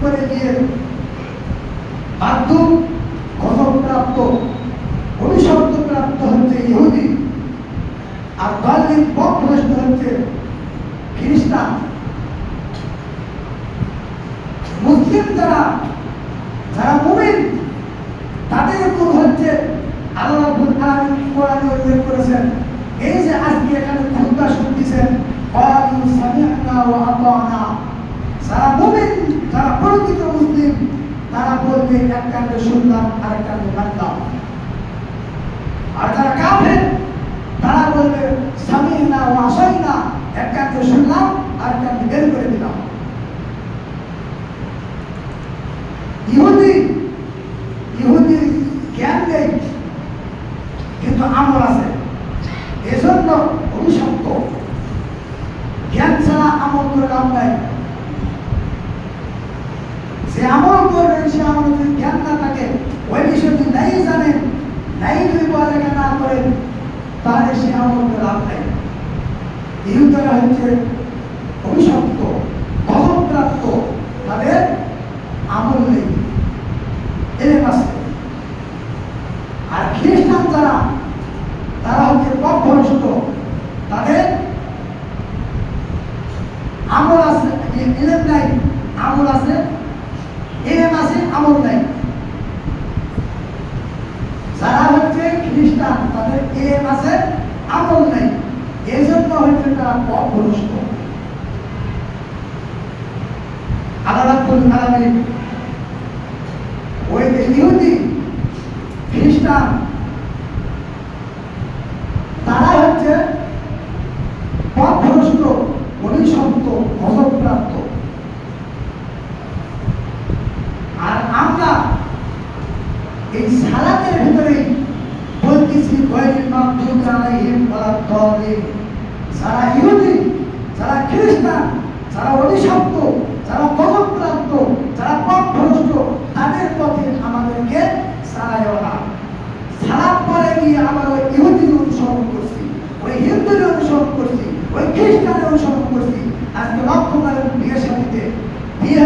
করে গিয়ে মাধ্যম গজবপ্রাপ্ত অভিশপ্তপ্রাপ্ত হচ্ছে ইহুদি, আর দলিত পথভ্রষ্ট হচ্ছে খ্রিস্টান। মুসলিম যারা মুমিন তাদের উপর হচ্ছে আল্লাহ রাব্বুল আলামিন কোরআনে উল্লেখ করেছেন, এই যে আজকে এখানে খুতবা শুনতেছেন, ক্বালু সামি'না ওয়া আতা'না। যারা মুমিন, যারা প্রকৃত মুসলিম, তারা বলবে এক কানে শুনলাম আর এক কানে মানলাম। আর যারা কাফের তারা বলবে সামি'না ওয়া আসাইনা, এক কানে শুনলাম আর এক কানে বের করে দিলাম। ইহুদি জ্ঞান নেই কিন্তু আমল আছে, এজন্য অভিশপ্ত। জ্ঞান ছাড়া আমল করে লাভ নাই। সে আমল করবে, সে আমল যদি জ্ঞান না থাকে, ওই বিষয় যদি নাই জানেন, নাই যদি পড়ালেখা না করেন, তাহলে সে আমল করে লাভ নাই। ইহুদিরা হচ্ছে অভিশপ্ত, গজবপ্রাপ্ত, তাদের আমল নেই, এলেম আছে। আর খ্রিস্টান যারা, তারা হচ্ছে পথভ্রষ্ট, তাদের আমল আছে, এলেম নাই, আমল আছে, এলেম আছে, আমল নাই। যারা হচ্ছে খ্রিস্টান, তাদের এলেম আছে, আমল নাই, এই জন্য হচ্ছে তারা পথভ্রষ্ট। আল্লাহ রাব্বুল আলামিন ওই ইহুদি, খ্রিস্টান, তারা হচ্ছে পথভ্রষ্ট, অভিশপ্ত, গজবপ্রাপ্ত। আর আমরা এই সালাতের ভিতরেই বলতেছি গায়রিল মাগদুবি আলাইহিম ওয়ালাদ-দাল্লিন। যারা ইহুদি, যারা খ্রিস্টান, যারা অভিশপ্ত, যারা গজবপ্রাপ্ত, যারা পথভ্রষ্ট, তাদের পথে আমাদেরকে চালাইও না। সালাত পরে গিয়ে আমরা ওই ইহুদির অনুসরণ করছি, ওই হিন্দুর অনুসরণ করছি, ওই খ্রিস্টানের অনুসরণ করছি। আজকে লক্ষ্য করেন বিয়ে শাদীতে বিয়ে